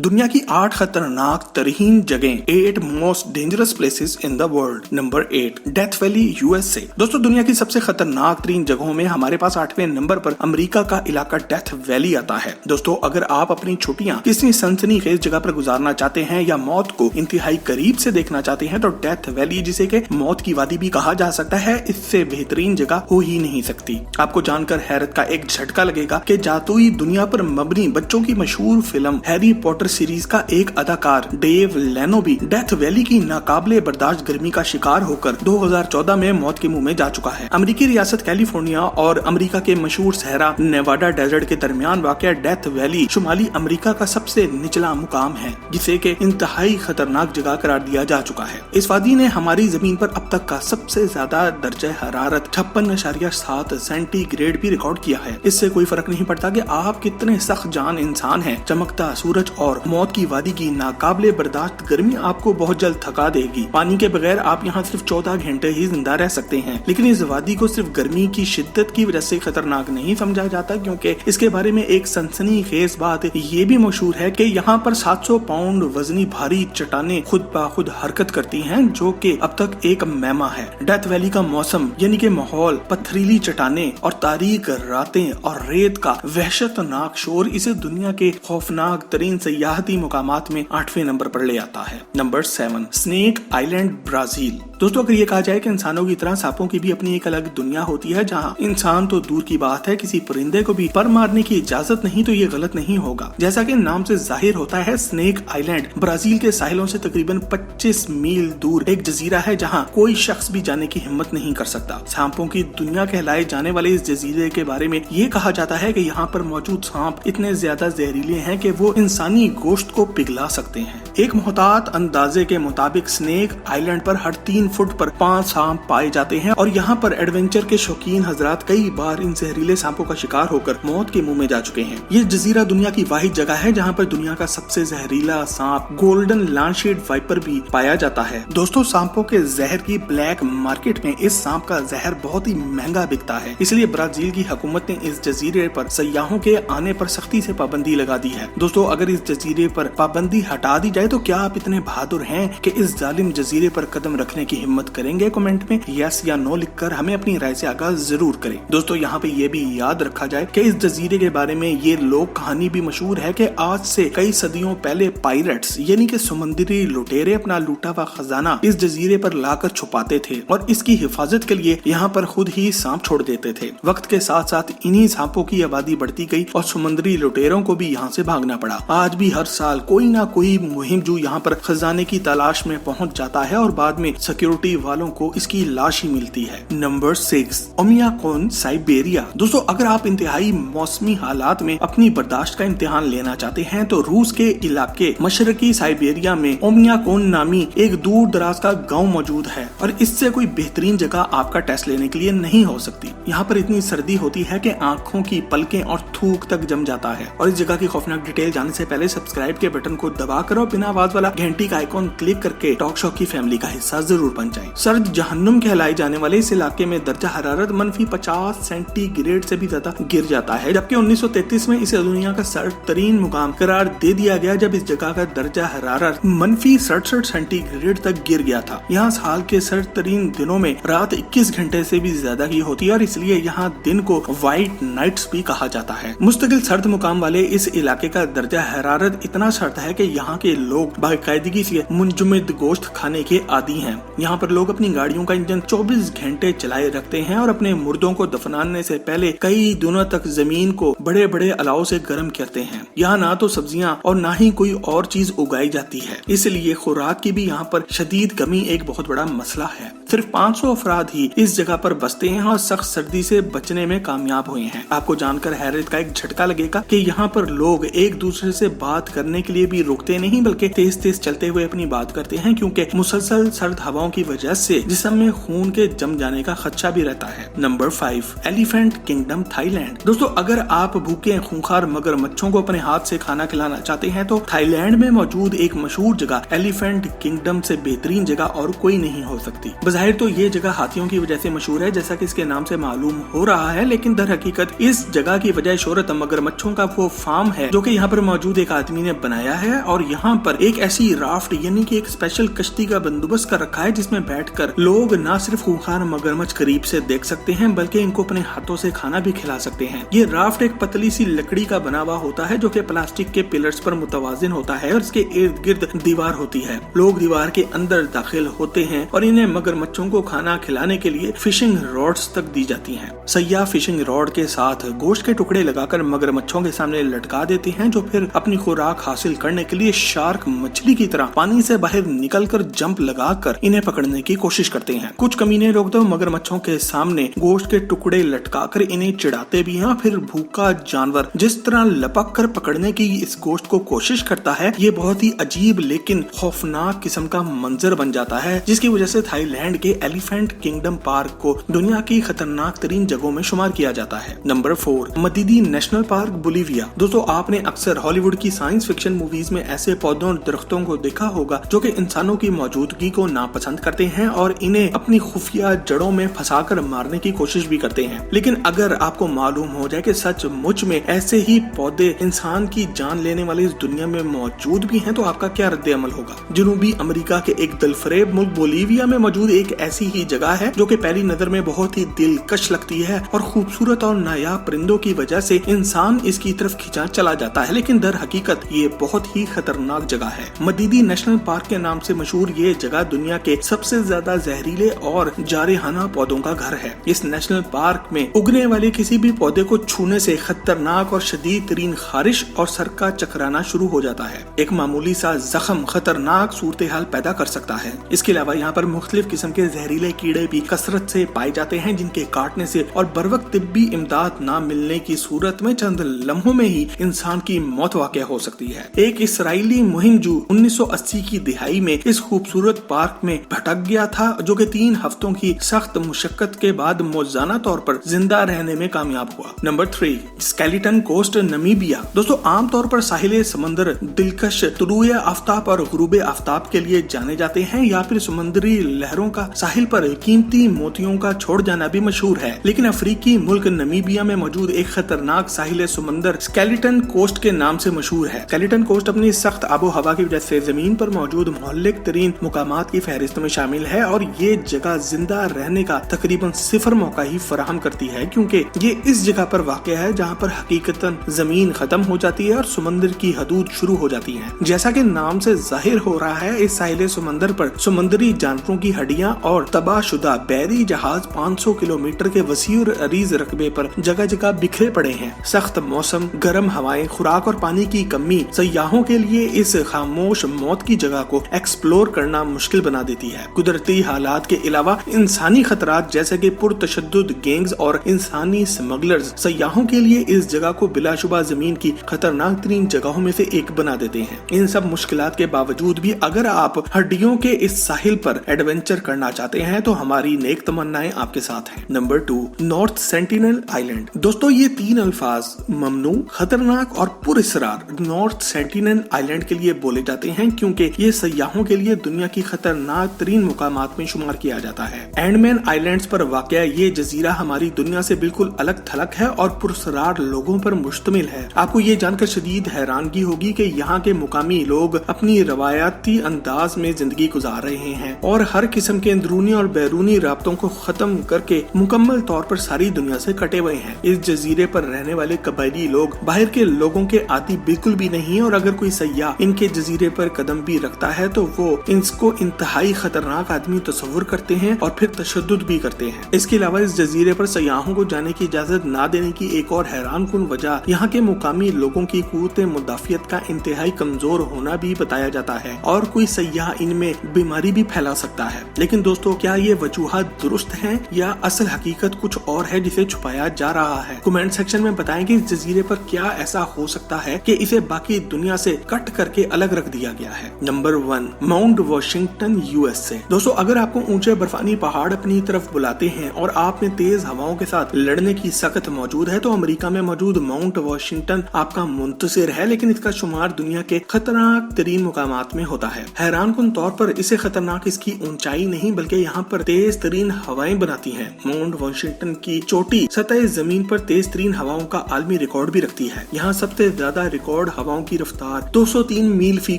दुनिया की 8 खतरनाक तरीन जगह 8 most dangerous places in the world. Number 8 death valley USA. दोस्तों दुनिया की सबसे खतरनाक तरीन जगहों में हमारे पास 8वें नंबर पर अमेरिका का इलाका डेथ वैली आता है। दोस्तों अगर आप अपनी छुट्टियां किसी सनसनीखेज जगह पर गुजारना चाहते हैं या मौत को इंतहाई करीब से देखना चाहते हैं तो डेथ वैली, जिसे के मौत की वादी भी कहा जा सकता है, इससे बेहतरीन जगह हो ही नहीं सकती। आपको जानकर हैरत का एक झटका लगेगा कि जादुई दुनिया पर मबनी बच्चों की मशहूर फिल्म हैरी पॉटर सीरीज का एक अदाकार डेव लेनो भी डेथ वैली की नाकाबिले बर्दाश्त गर्मी का शिकार होकर 2014 में मौत के मुंह में जा चुका है। अमेरिकी रियासत कैलिफोर्निया और अमेरिका के मशहूर सहरा नेवाडा डेजर्ट के दरमियान वाक़या डेथ वैली शुमाली अमेरिका का सबसे निचला मुकाम है, जिसे के इंतहाई खतरनाक जगह करार दिया जा चुका है। इस वादी ने हमारी जमीन पर अब तक का सबसे ज्यादा दर्जा हरारत 56.7 सेंटीग्रेड भी रिकॉर्ड किया है। इससे कोई फर्क नहीं पड़ता कि आप कितने सख्त जान इंसान हैं, चमकता सूरज और मौत की वादी की नाकाबिले बर्दाश्त गर्मी आपको बहुत जल्द थका देगी। पानी के बगैर आप यहाँ सिर्फ 14 घंटे ही जिंदा रह सकते हैं, लेकिन इस वादी को सिर्फ गर्मी की शिद्दत की वजह से खतरनाक नहीं समझा जाता, क्योंकि इसके बारे में एक सनसनीखेज बात ये भी मशहूर है कि यहाँ पर 700 पाउंड वजनी भारी चट्टानें खुद ब खुद हरकत करती हैं, जो कि अब तक एक मैमा है। डेथ वैली का मौसम यानी कि माहौल, पथरीली चट्टानें और तारीक रातें और रेत का वहशतनाक शोर इसे दुनिया के खौफनाक तरीन सयाहती मुकामात में 8वें नंबर पर ले आता है। Number 7 snake island Brazil. दोस्तों अगर ये कहा जाए कि इंसानों की तरह सांपों की भी अपनी एक अलग दुनिया होती है, जहाँ इंसान तो दूर की बात है किसी परिंदे को भी पर मारने की इजाजत नहीं, तो ये गलत नहीं होगा। जैसा कि नाम से जाहिर होता है, स्नेक आइलैंड ब्राजील के साहिलों से तकरीबन 25 मील दूर एक जजीरा है, जहाँ कोई शख्स भी जाने की हिम्मत नहीं कर सकता। सांपों की दुनिया कहलाए जाने वाले इस जजीरे के बारे में ये कहा जाता है कि यहाँ पर मौजूद सांप इतने ज्यादा जहरीले हैं कि वो इंसानी गोश्त को पिघला सकते हैं। एक मोहतात अंदाजे के मुताबिक स्नेक आइलैंड पर हर 3 फुट पर 5 सांप पाए जाते हैं और यहाँ पर एडवेंचर के शौकीन हजरात कई बार इन जहरीले सांपों का शिकार होकर मौत के मुंह में जा चुके हैं। ये जजीरा दुनिया की वाहिद जगह है जहाँ पर दुनिया का सबसे जहरीला सांप गोल्डन लैंडशेड वाइपर भी पाया जाता है। दोस्तों सांपों के जहर की ब्लैक मार्केट में इस सांप का जहर बहुत ही महंगा बिकता है, इसलिए ब्राजील की हुकूमत ने इस जजीरे पर सयाहों के आने पर सख्ती से पाबंदी लगा दी है। दोस्तों अगर इस जजीरे पर पाबंदी हटा दी जाए तो क्या आप इतने बहादुर हैं कि इस जालिम जजीरे पर कदम रखने की हिम्मत करेंगे? कमेंट में यस या नो लिखकर हमें अपनी राय से आगाह जरूर करें। दोस्तों यहाँ पे ये भी याद रखा जाए कि इस जजीरे के बारे में ये लोक कहानी भी मशहूर है कि आज से कई सदियों पहले पायरेट्स यानी कि समुद्री लुटेरे अपना लूटा हुआ खजाना इस जजीरे पर लाकर छुपाते थे और इसकी हिफाजत के लिए यहाँ पर खुद ही सांप छोड़ देते थे। वक्त के साथ साथ इन्हीं सांपों की आबादी बढ़ती गई और समुद्री लुटेरों को भी यहाँ से भागना पड़ा। आज भी हर साल कोई ना कोई मुहिमजू यहाँ पर खजाने की तलाश में पहुँच जाता है और बाद में सिक्योरिटी वालों को इसकी लाश ही मिलती है। Number 6 Oymyakon Siberia. दोस्तों अगर आप इंतहाई मौसमी हालात में अपनी बर्दाश्त का इम्तिहान लेना चाहते हैं तो रूस के इलाके मशरकी साइबेरिया में ओमियाकोन नामी एक दूर दराज का गाँव मौजूद है और इससे कोई बेहतरीन जगह आपका टेस्ट लेने के लिए नहीं हो सकती। यहाँ पर इतनी सर्दी होती है कि आंखों की पलकें और थूक तक जम जाता है। और इस जगह की खौफनाक डिटेल जानने से पहले सब्सक्राइब के बटन को दबा कर और बिना आवाज वाला घंटी का आइकॉन क्लिक करके टॉक शो की फैमिली का हिस्सा जरूर बन जाएं। सर्द जहन्नुम कहलाए जाने वाले इस इलाके में दर्जा हरारत -50 सेंटीग्रेड से भी ज्यादा गिर जाता है, जबकि 1933 में इसे दुनिया का सर्द तरीन मुकाम करार दे दिया गया जब इस जगह का दर्जा हरारत -67 सेंटीग्रेड तक गिर गया था। यहाँ साल के सर्द तरीन दिनों में रात 21 घंटे से भी ज्यादा की होती है और इसलिए यहाँ दिन को व्हाइट नाइट्स भी कहा जाता है। मुस्तकिल सर्द मुकाम वाले इस इलाके का दर्जा हरारत इतना सर्द है कि यहाँ के लोग बाकायदगी से मुंजमद गोश्त खाने के आदी हैं। यहाँ पर लोग अपनी गाड़ियों का इंजन 24 घंटे चलाए रखते हैं और अपने मुर्दों को दफनाने से पहले कई दिनों तक जमीन को बड़े बड़े अलाव से गर्म करते हैं। यहाँ ना तो सब्जियाँ और ना ही कोई और चीज उगाई जाती है, इसलिए खुराक की भी यहाँ पर शदीद कमी एक बहुत बड़ा मसला है। सिर्फ 500 अफराद ही इस जगह पर बसते हैं और सख्त सर्दी से बचने में कामयाब हुए हैं। आपको जानकर हैरत का एक झटका लगेगा कि यहाँ पर लोग एक दूसरे से बात करने के लिए भी रुकते नहीं, बल्कि तेज तेज चलते हुए अपनी बात करते हैं, क्योंकि मुसलसल सर्द हवाओं की वजह से जिस्म में खून के जम जाने का खदशा भी रहता है। Number 5 elephant kingdom Thailand. दोस्तों अगर आप भूखे खूंखार मगरमच्छों को अपने हाथ से खाना खिलाना चाहते हैं तो थाईलैंड में मौजूद एक मशहूर जगह एलिफेंट किंगडम से बेहतरीन जगह और कोई नहीं हो सकती। जाहिर तो ये जगह हाथियों की वजह से मशहूर है, जैसा कि इसके नाम से मालूम हो रहा है, लेकिन दर हकीकत इस जगह की वजह शोहरत मगरमच्छों का वो फार्म है जो कि यहाँ पर मौजूद एक आदमी ने बनाया है, और यहाँ पर एक ऐसी राफ्ट यानी कि एक स्पेशल कश्ती का बंदोबस्त कर रखा है जिसमें बैठकर लोग न सिर्फ खूंखार मगरमच्छ करीब से देख सकते हैं बल्कि इनको अपने हाथों से खाना भी खिला सकते हैं। ये राफ्ट एक पतली सी लकड़ी का बना हुआ होता है जो कि प्लास्टिक के पिलर्स पर मुतवाजिन होता है और इसके इर्द गिर्द दीवार होती है। लोग दीवार के अंदर दाखिल होते हैं और इन्हें मगरमच्छों को खाना खिलाने के लिए फिशिंग रॉड्स तक दी जाती हैं। सयाह फिशिंग रॉड के साथ गोश्त के टुकड़े लगाकर मगरमच्छों के सामने लटका देते हैं जो फिर अपनी खुराक हासिल करने के लिए शार्क मछली की तरह पानी से बाहर निकलकर जंप लगाकर इन्हें पकड़ने की कोशिश करते हैं। कुछ कमीने लोग तो मगरमच्छों के सामने गोश्त के टुकड़े लटकाकर इन्हें चिढ़ाते भी हैं। फिर भूखा जानवर जिस तरह लपक कर पकड़ने की इस गोश्त को कोशिश करता है, ये बहुत ही अजीब लेकिन खौफनाक किस्म का मंजर बन जाता है, जिसकी वजह से थाईलैंड के एलिफेंट किंगडम पार्क को दुनिया की खतरनाक तरीन जगहों में शुमार किया जाता है। Number 4, Madidi National Park Bolivia. दोस्तों, आपने अक्सर हॉलीवुड की साइंस फिक्शन मूवीज में ऐसे पौधों और दरख्तों को देखा होगा जो कि इंसानों की मौजूदगी को नापसंद करते हैं और इन्हें अपनी खुफिया जड़ों में फंसाकर मारने की कोशिश भी करते हैं। लेकिन अगर आपको मालूम हो जाए कि सचमुच में ऐसे ही पौधे इंसान की जान लेने वाली इस दुनिया में मौजूद भी हैं, तो आपका क्या रद्द अमल होगा? जनूबी अमेरिका के एक दिलफरेब मुल्क बोलिविया में मौजूद एक ऐसी ही जगह है जो कि पहली नजर में बहुत ही दिलकश लगती है और खूबसूरत और नायाब परिंदों की वजह से इंसान इसकी तरफ खिंचा चला जाता है, लेकिन दर हकीकत ये बहुत ही खतरनाक जगह है। मदीदी नेशनल पार्क के नाम से मशहूर ये जगह दुनिया के सबसे ज्यादा जहरीले और जारहाना पौधों का घर है। इस नेशनल पार्क में उगने वाले किसी भी पौधे को छूने से खतरनाक और शदीद तरीन खारिश और सर का चकराना शुरू हो जाता है। एक मामूली सा जख्म खतरनाक सूरत हाल पैदा कर सकता है। इसके अलावा यहाँ पर मुख्तलिफ किस्म के जहरीले कीड़े भी कसरत से पाए जाते हैं जिनके काटने से और बर वक्त तिब्बी इमदाद न मिलने की सूरत में चंद लम्हों में ही इंसान की मौत वाक़या हो सकती है। एक इसराइली मुहिम जो 1980 की दिहाई में इस खूबसूरत पार्क में भटक गया था, जो कि 3 हफ्तों की सख्त मुशक्कत के बाद मौजाना तौर पर जिंदा रहने में कामयाब हुआ। Number 3, Skeleton Coast Namibia. दोस्तों, आमतौर पर साहिल समंदर दिलकश तुलुए आफ्ताब और गुरूबे आफ्ताब के लिए जाने जाते हैं या फिर समुद्री लहरों का साहिल पर कीमती मोतियों का छोड़ जाना भी मशहूर है, लेकिन अफ्रीकी मुल्क नमीबिया में मौजूद एक खतरनाक साहिल समंदर स्केलेटन कोस्ट के नाम से मशहूर है। स्केलेटन कोस्ट अपनी सख्त आबो हवा की वजह से जमीन पर मौजूद मोहल्लिक तरीन मुकामात की फहरिस्त में शामिल है और ये जगह जिंदा रहने का तकरीबन 0 मौका ही फराहम करती है, क्योंकि ये इस जगह पर वाक़या है जहाँ पर हकीकतन जमीन खत्म हो जाती है और समंदर की हदूद शुरू हो जाती है। जैसा कि नाम से जाहिर हो रहा है, इस साहिल समंदर पर समुद्री जानवरों की हड्डियां और तबाहशुदा बैरी जहाज 500 किलोमीटर के वसी और अरीज रकबे पर जगह जगह बिखरे पड़े हैं। सख्त मौसम, गर्म हवाएं, खुराक और पानी की कमी सयाहों के लिए इस खामोश मौत की जगह को एक्सप्लोर करना मुश्किल बना देती है। कुदरती हालात के अलावा इंसानी खतरात जैसे कि पुरतशद्दुद गैंग्स और इंसानी स्मगलर्स सयाहों के लिए इस जगह को बिलाशुबा जमीन की खतरनाक तरीन जगहों में से एक बना देते हैं। इन सब मुश्किलात के बावजूद भी अगर आप हड्डियों के इस साहिल पर एडवेंचर करना चाहते हैं तो हमारी नेक तमन्नाएं आपके साथ हैं। Number 2, north sentinel island. दोस्तों, ये 3 अल्फाज ममनू, खतरनाक और पुरअसरार नॉर्थ सेंटिनल आइलैंड के लिए बोले जाते हैं, क्योंकि ये सयाहों के लिए दुनिया की खतरनाक तरीन मुकामात में शुमार किया जाता है। एंडमैन आइलैंड्स पर वाक़या ये जजीरा हमारी दुनिया से बिल्कुल अलग थलग है और पुरअसरार लोगों पर मुश्तमिल है। आपको ये जानकर शदीद हैरानगी होगी कि यहाँ के मुकामी लोग अपनी रवायती अंदाज में जिंदगी गुजार रहे हैं और हर किस्म के अंदरूनी और बैरूनी राब्तों को खत्म करके मुकम्मल तौर पर सारी दुनिया से कटे हुए हैं। इस जजीरे पर रहने वाले कबायली लोग बाहर के लोगों के आदी बिल्कुल भी नहीं, और अगर कोई सयाह इनके जजीरे पर कदम भी रखता है तो वो इसको इंतहाई खतरनाक आदमी तस्वुर करते हैं और फिर तशद्दुद भी करते हैं। इसके अलावा इस जजीरे पर सयाहों को जाने की इजाजत न देने की एक और हैरानकुन वजह यहाँ के मुकामी लोगों की कुव्वत मुदाफियत का इंतहाई कमजोर होना भी बताया जाता है और कोई सयाह इनमें बीमारी भी फैला सकता है। लेकिन दोस्तों, क्या ये वजूहात दुरुस्त हैं या असल हकीकत कुछ और है जिसे छुपाया जा रहा है? कमेंट सेक्शन में बताएं कि इस जजीरे पर क्या ऐसा हो सकता है कि इसे बाकी दुनिया से कट करके अलग रख दिया गया है। Number 1, mount Washington USA. दोस्तों, अगर आपको ऊंचे बर्फानी पहाड़ अपनी तरफ बुलाते हैं और आप में तेज हवाओं के साथ लड़ने की सख्त मौजूद है तो अमेरिका में मौजूद माउंट वॉशिंगटन आपका मुंतसिर है, लेकिन इसका शुमार दुनिया के खतरनाक तरीन मुकामात में होता है। हैरानकुन तौर पर इसे खतरनाक इसकी ऊंचाई नहीं नहीं बल्कि यहाँ पर तेज तरीन हवाएं बनाती हैं। माउंट वाशिंगटन की चोटी सतह जमीन पर तेज तरीन हवाओं का आलमी रिकॉर्ड भी रखती है। यहाँ सबसे ज्यादा रिकॉर्ड हवाओं की रफ्तार 203 मील फी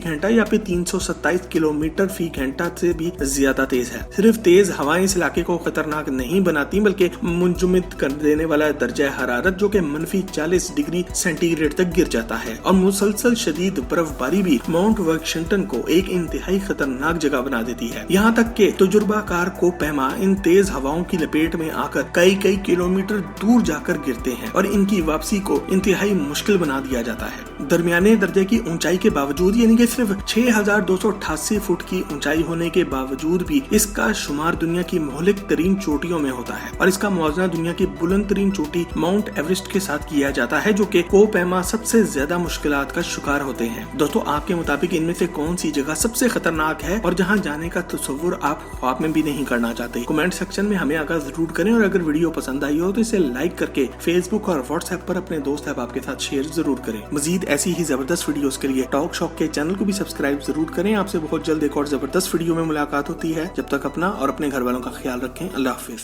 घंटा या फिर 327 किलोमीटर फी घंटा से भी ज्यादा तेज है। सिर्फ तेज हवाएं इस इलाके को खतरनाक नहीं बनाती बल्कि मुंजमद कर देने वाला दर्जा हरारत जो कि -40 डिग्री सेंटीग्रेड तक गिर जाता है और मुसलसल शदीद बर्फबारी भी माउंट वाशिंगटन को एक इंतहाई खतरनाक जगह बना देती है। यहाँ तक के तजुर्बाकार को पैमा इन तेज हवाओं की लपेट में आकर कई किलोमीटर दूर जाकर गिरते हैं और इनकी वापसी को इंतहाई मुश्किल बना दिया जाता है। दरमियाने दर्जे की ऊंचाई के बावजूद यानी कि सिर्फ 6288 फुट की ऊंचाई होने के बावजूद भी इसका शुमार दुनिया की मोहलिक तरीन चोटियों में होता है और इसका मुआवजा दुनिया की बुलंद तरीन चोटी माउंट एवरेस्ट के साथ किया जाता है जो कि कोपैमा सबसे ज्यादा मुश्किलात का शिकार होते हैं। दोस्तों आपके मुताबिक इनमें से कौन सी जगह सबसे खतरनाक है और जहां जाने का तस्वुर आप ख्वाब में भी नहीं करना चाहते? कमेंट सेक्शन में हमें आगाह जरूर करें और अगर वीडियो पसंद आई हो तो इसे लाइक करके फेसबुक और व्हाट्सएप पर अपने दोस्त अहबाब के साथ शेयर जरूर करें। मजीद ऐसी ही जबरदस्त वीडियोस के लिए टॉक शॉक के चैनल को भी सब्सक्राइब जरूर करें। आपसे बहुत जल्द एक और जबरदस्त वीडियो में मुलाकात होती है। जब तक अपना और अपने घर वालों का ख्याल रखें। अल्लाह हाफिज।